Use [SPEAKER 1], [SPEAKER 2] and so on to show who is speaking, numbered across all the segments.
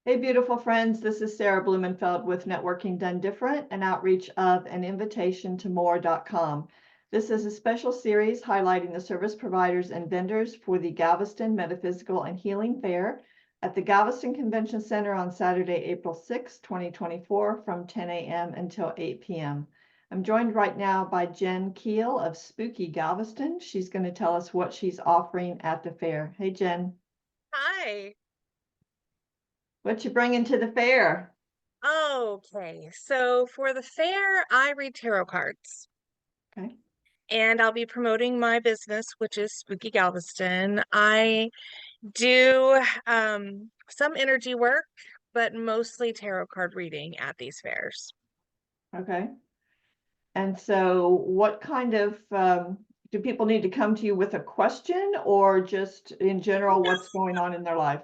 [SPEAKER 1] Hey, beautiful friends. This is Sarah Blumenfeld with Networking Done Different, an outreach of an invitation to more.com. This is a special series highlighting the service providers and vendors for the Galveston Metaphysical and Healing Fair at the Galveston Convention Center on Saturday, April 6, 2024, from 10 a.m. until 8 p.m. I'm joined right now by Jen Keel of Spooky Galveston. She's going to tell us what she's offering at the fair. Hey, Jen.
[SPEAKER 2] Hi.
[SPEAKER 1] What you bringing to the fair?
[SPEAKER 2] Okay, so for the fair, I read tarot cards
[SPEAKER 1] Okay.
[SPEAKER 2] and I'll be promoting my business, which is Spooky Galveston. I do some energy work, but mostly tarot card reading at these fairs.
[SPEAKER 1] Okay. And so what kind of do people need to come to you with a question or just in general
[SPEAKER 2] No,
[SPEAKER 1] what's going on in their life?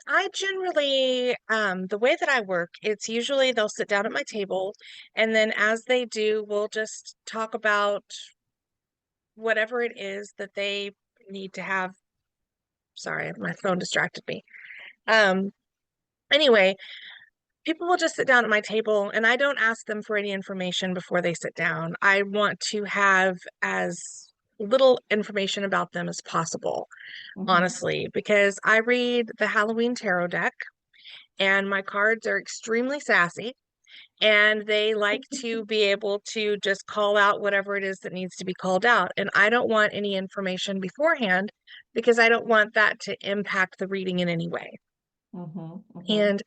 [SPEAKER 2] I generally the way that I work, it's usually they'll sit down at my table and then as they do, we'll just talk about whatever it is that they need to have. Sorry, my phone distracted me. Um, anyway, people will just sit down at my table and I don't ask them for any information before they sit down. I want to have as little information about them as possible,
[SPEAKER 1] Mhm.
[SPEAKER 2] honestly, because I read the Halloween tarot deck and my cards are extremely sassy and they like to be able to just call out whatever it is that needs to be called out. And I don't want any information beforehand because I don't want that to impact the reading in any way.
[SPEAKER 1] Mhm. Mhm.
[SPEAKER 2] And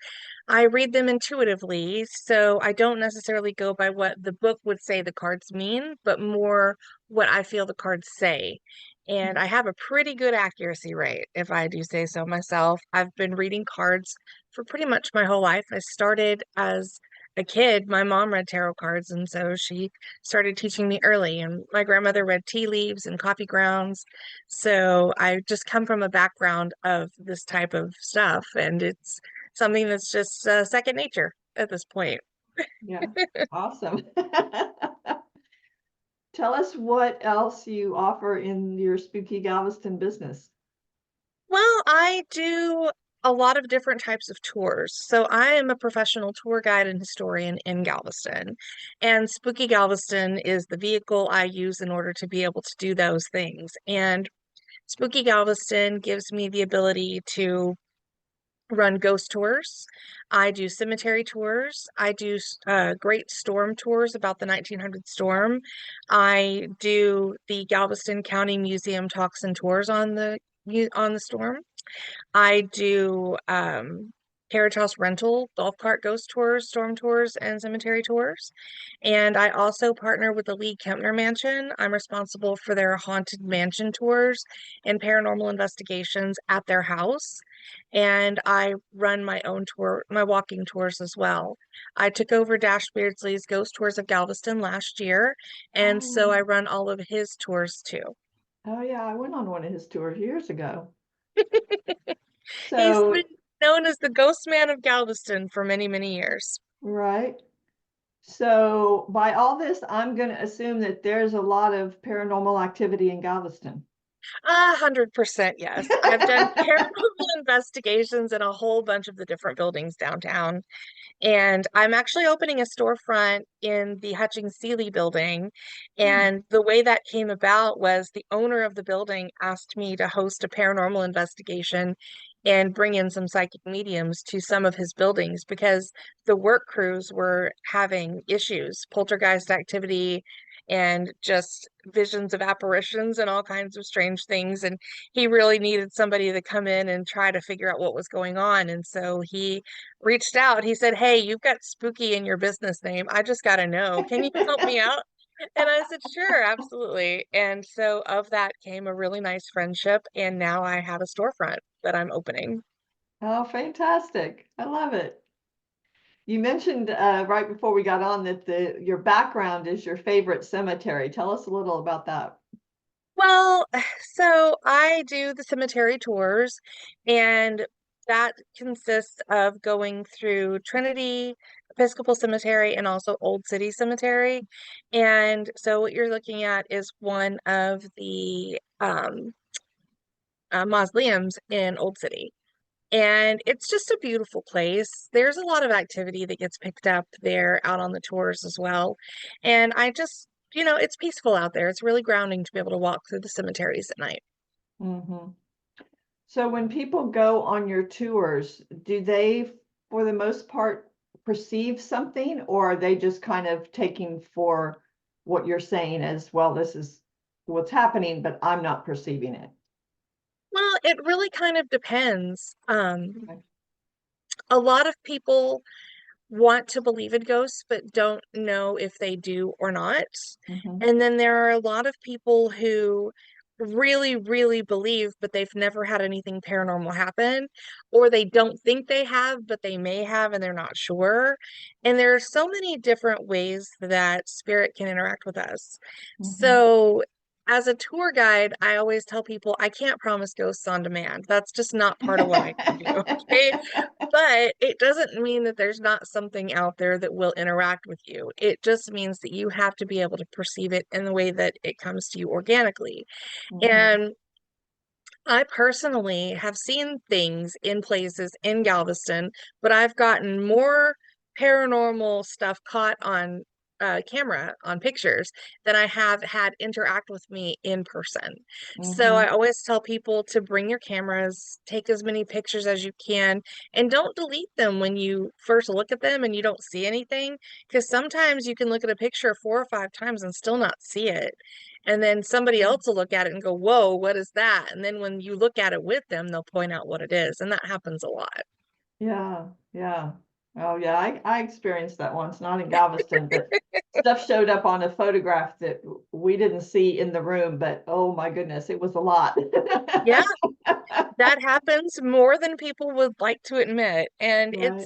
[SPEAKER 2] I read them intuitively, so I don't necessarily go by what the book would say the cards mean, but more what I feel the cards say. And I have a pretty good accuracy rate, if I do say so myself. I've been reading cards for pretty much my whole life. I started as a kid. My mom read tarot cards, and so she started teaching me early. And my grandmother read tea leaves and coffee grounds. So I just come from a background of this type of stuff, and it's something that's just second nature at this point.
[SPEAKER 1] Yeah. Awesome. Tell us what else you offer in your Spooky Galveston business.
[SPEAKER 2] Well, I do a lot of different types of tours. So I am a professional tour guide and historian in Galveston. And Spooky Galveston is the vehicle I use in order to be able to do those things. And Spooky Galveston gives me the ability to run ghost tours. I do cemetery tours. I do great storm tours about the 1900 storm. I do the Galveston County Museum talks and tours on the storm. I do carriage house rental, golf cart ghost tours, storm tours, and cemetery tours. And I also partner with the League Kempner Mansion. I'm responsible for their haunted mansion tours and paranormal investigations at their house. And I run my own tour, my walking tours as well. I took over Dash Beardsley's Ghost Tours of Galveston last year, and so
[SPEAKER 1] Oh,
[SPEAKER 2] I run all of his tours too.
[SPEAKER 1] oh yeah, I went on one of his tours years ago.
[SPEAKER 2] He's been
[SPEAKER 1] So,
[SPEAKER 2] known as the Ghost Man of Galveston for many, many years.
[SPEAKER 1] right. So, by all this, I'm going to assume that there's a lot of paranormal activity in Galveston.
[SPEAKER 2] 100% yes. I've done paranormal investigations in a whole bunch of the different buildings downtown. And I'm actually opening a storefront in the Hutchings Seeley building.
[SPEAKER 1] Hmm.
[SPEAKER 2] And the way that came about was the owner of the building asked me to host a paranormal investigation and bring in some psychic mediums to some of his buildings because the work crews were having issues, poltergeist activity, and just visions of apparitions and all kinds of strange things. And he really needed somebody to come in and try to figure out what was going on. And so he reached out. He said, "Hey, you've got Spooky in your business name. I just got to know. Can you help me out?" And I said, "Sure, absolutely." And so of that came a really nice friendship. And now I have a storefront that I'm opening.
[SPEAKER 1] Oh, fantastic. I love it. You mentioned right before we got on that your background is your favorite cemetery. Tell us a little about that.
[SPEAKER 2] Well, so I do the cemetery tours, and that consists of going through Trinity Episcopal Cemetery and also Old City Cemetery. And so what you're looking at is one of the mausoleums in Old City. And it's just a beautiful place. There's a lot of activity that gets picked up there out on the tours as well. And I just, it's peaceful out there. It's really grounding to be able to walk through the cemeteries at night.
[SPEAKER 1] Hmm. So when people go on your tours, do they, for the most part, perceive something, or are they just kind of taking for what you're saying as, well, this is what's happening, but I'm not perceiving it?
[SPEAKER 2] Well, it really kind of depends.
[SPEAKER 1] Okay.
[SPEAKER 2] A lot of people want to believe in ghosts, but don't know if they do or not.
[SPEAKER 1] Hmm.
[SPEAKER 2] And then there are a lot of people who really, really believe, but they've never had anything paranormal happen, or they don't think they have, but they may have, and they're not sure. And there are so many different ways that spirit can interact with us.
[SPEAKER 1] Hmm.
[SPEAKER 2] So, as a tour guide, I always tell people I can't promise ghosts on demand. That's just not part of what I can do. Okay. But it doesn't mean that there's not something out there that will interact with you. It just means that you have to be able to perceive it in the way that it comes to you organically.
[SPEAKER 1] Hmm.
[SPEAKER 2] And I personally have seen things in places in Galveston, but I've gotten more paranormal stuff caught on camera, on pictures, than I have had interact with me in person. So I
[SPEAKER 1] Hmm.
[SPEAKER 2] always tell people to bring your cameras, take as many pictures as you can, and don't delete them when you first look at them and you don't see anything, because sometimes you can look at a picture 4 or 5 times and still not see it. And then somebody else will look at it and go, whoa, what is that? And then when you look at it with them, they'll point out what it is. And that happens a lot.
[SPEAKER 1] Yeah, yeah. Oh, yeah. I experienced that once, not in Galveston, but stuff showed up on a photograph that we didn't see in the room, but oh my goodness, it was a lot.
[SPEAKER 2] Yeah, that happens more than people would like to admit. And
[SPEAKER 1] Right.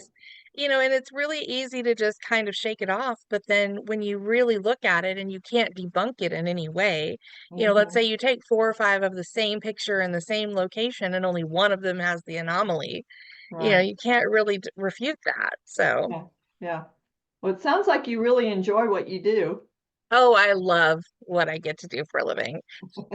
[SPEAKER 2] and it's really easy to just kind of shake it off. But then when you really look at it and you can't debunk it in any way, let's
[SPEAKER 1] Hmm.
[SPEAKER 2] say you take 4 or 5 of the same picture in the same location and only one of them has the anomaly,
[SPEAKER 1] Right.
[SPEAKER 2] you can't really refute that. So.
[SPEAKER 1] Yeah. Yeah. Well, it sounds like you really enjoy what you do.
[SPEAKER 2] Oh, I love what I get to do for a living.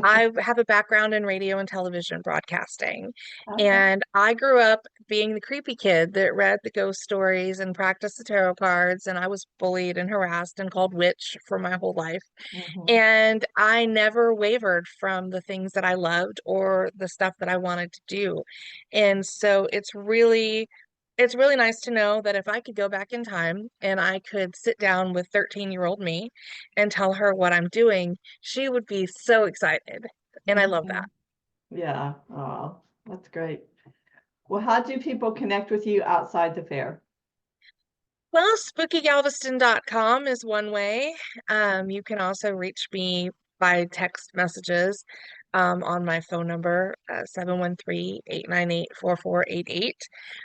[SPEAKER 2] I have a background in radio and television broadcasting,
[SPEAKER 1] Okay.
[SPEAKER 2] and I grew up being the creepy kid that read the ghost stories and practiced the tarot cards, and I was bullied and harassed and called witch for my whole life.
[SPEAKER 1] Hmm.
[SPEAKER 2] And I never wavered from the things that I loved or the stuff that I wanted to do. And so it's really nice to know that if I could go back in time and I could sit down with 13-year-old me and tell her what I'm doing, she would be so excited. And I love
[SPEAKER 1] Hmm.
[SPEAKER 2] that.
[SPEAKER 1] Yeah. Oh, that's great. Well, how do people connect with you outside the fair?
[SPEAKER 2] Well, spookygalveston.com is one way. You can also reach me by text messages on my phone number, 713-898-4488.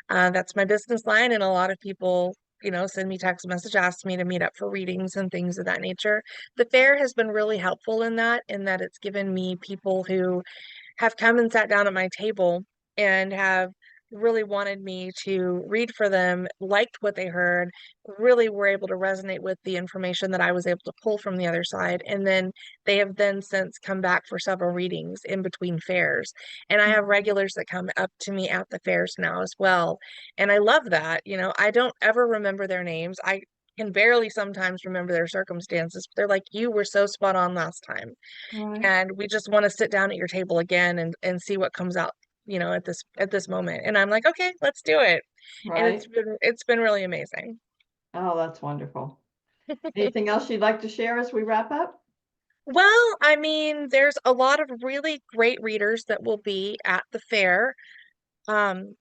[SPEAKER 2] That's my business line, and a lot of people, send me text message, ask me to meet up for readings and things of that nature. The fair has been really helpful in that it's given me people who have come and sat down at my table and have really wanted me to read for them, liked what they heard, really were able to resonate with the information that I was able to pull from the other side. And then they have then since come back for several readings in between fairs. And I have
[SPEAKER 1] Mhm.
[SPEAKER 2] regulars that come up to me at the fairs now as well. And I love that. I don't ever remember their names. I can barely sometimes remember their circumstances, but they're like, you were so spot on last time,
[SPEAKER 1] Right.
[SPEAKER 2] and we just want to sit down at your table again and see what comes out, at this moment. And I'm like, okay, let's do it. And it's
[SPEAKER 1] Right.
[SPEAKER 2] been it's been really amazing.
[SPEAKER 1] Oh, that's wonderful. Anything else you'd like to share as we wrap up?
[SPEAKER 2] Well, I mean, there's a lot of really great readers that will be at the fair. Um,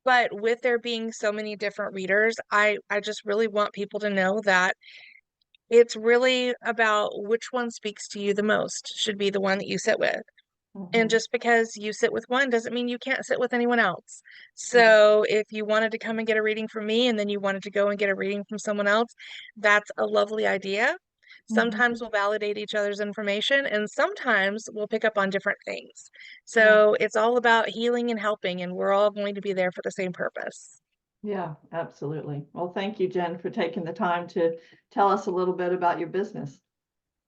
[SPEAKER 2] but with there being so many different readers, I just really want people to know that it's really about which one speaks to you the most should be the one that you sit with. And
[SPEAKER 1] Hmm.
[SPEAKER 2] just because you sit with one doesn't mean you can't sit with anyone else.
[SPEAKER 1] Right.
[SPEAKER 2] So if you wanted to come and get a reading from me and then you wanted to go and get a reading from someone else, that's a lovely idea.
[SPEAKER 1] Hmm.
[SPEAKER 2] Sometimes we'll validate each other's information and sometimes we'll pick up on different things.
[SPEAKER 1] Yeah.
[SPEAKER 2] So it's all about healing and helping, and we're all going to be there for the same purpose.
[SPEAKER 1] Yeah, absolutely. Well, thank you, Jen, for taking the time to tell us a little bit about your business.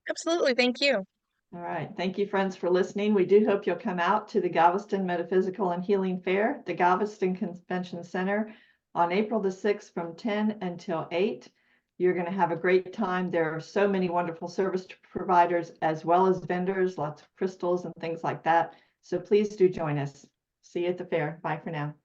[SPEAKER 2] Absolutely. Thank you.
[SPEAKER 1] All right. Thank you, friends, for listening. We do hope you'll come out to the Galveston Metaphysical and Healing Fair, the Galveston Convention Center, on April the 6th from 10 until 8. You're going to have a great time. There are so many wonderful service providers as well as vendors, lots of crystals and things like that. So please do join us. See you at the fair. Bye for now.